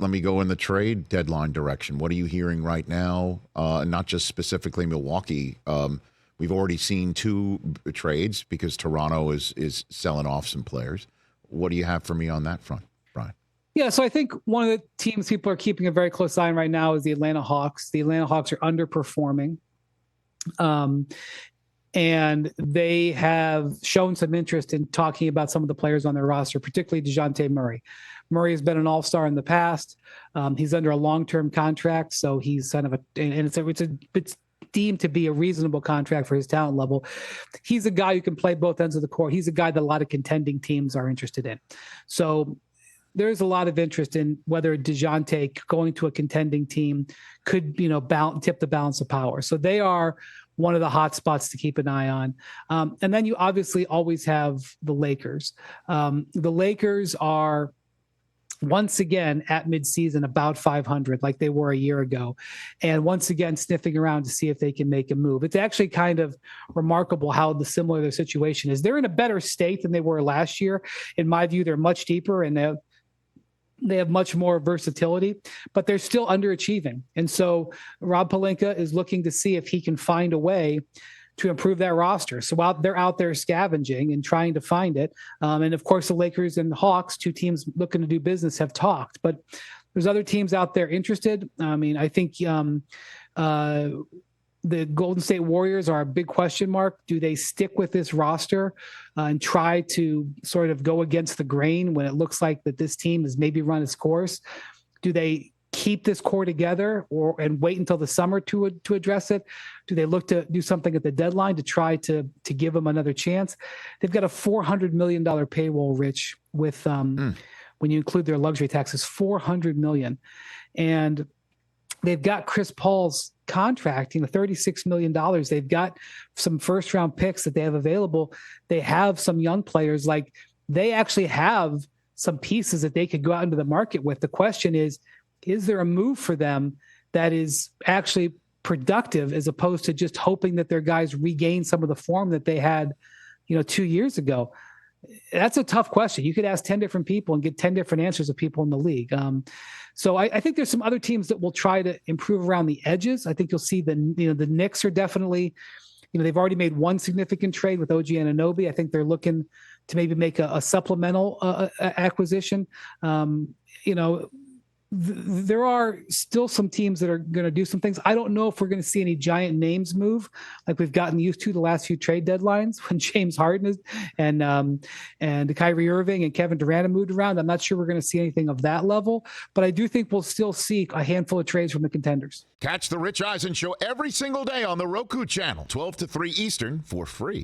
let me go in the trade deadline direction. What are you hearing right now? Not just specifically Milwaukee. We've already seen 2 trades because Toronto is selling off some players. What do you have for me on that front, Brian? Yeah, so I think one of the teams people are keeping a very close eye on right now is the Atlanta Hawks. The Atlanta Hawks are underperforming. And they have shown some interest in talking about some of the players on their roster, particularly DeJounte Murray. Murray has been an all-star in the past. He's under a long-term contract, so he's kind of it's deemed to be a reasonable contract for his talent level. He's a guy who can play both ends of the court. He's a guy that a lot of contending teams are interested in. So there's a lot of interest in whether DeJounte going to a contending team could, tip the balance of power. So they are one of the hot spots to keep an eye on. And then you obviously always have the Lakers. The Lakers are once again at midseason about 500 like they were a year ago, and once again sniffing around to see if they can make a move. It's actually kind of remarkable how similar their situation is. They're in a better state than they were last year. In my view, they're much deeper and they have much more versatility, but they're still underachieving. And so Rob Pelinka is looking to see if he can find a way to improve that roster. So they're out there scavenging and trying to find it. And of course, the Lakers and the Hawks, 2 teams looking to do business, have talked, but there's other teams out there interested. I mean, I think the Golden State Warriors are a big question mark. Do they stick with this roster and try to sort of go against the grain when it looks like that this team has maybe run its course? Do they keep this core together and wait until the summer to address it? Do they look to do something at the deadline to try to give them another chance? They've got a $400 million payroll, Rich, with when you include their luxury taxes, $400 million. And they've got Chris Paul's contract, $36 million. They've got some first round picks that they have available. They have some young players. Like, they actually have some pieces that they could go out into the market with. The question is there a move for them that is actually productive as opposed to just hoping that their guys regain some of the form that they had, 2 years ago? That's a tough question. You could ask 10 different people and get 10 different answers of people in the league. So I think there's some other teams that will try to improve around the edges. I think you'll see the Knicks are definitely, they've already made one significant trade with OG Anunoby. I think they're looking to maybe make a supplemental acquisition. There are still some teams that are going to do some things. I don't know if we're going to see any giant names move like we've gotten used to the last few trade deadlines when James Harden and Kyrie Irving and Kevin Durant moved around. I'm not sure we're going to see anything of that level, but I do think we'll still see a handful of trades from the contenders. Catch the Rich Eisen Show every single day on the Roku channel, 12 to 3 Eastern, for free.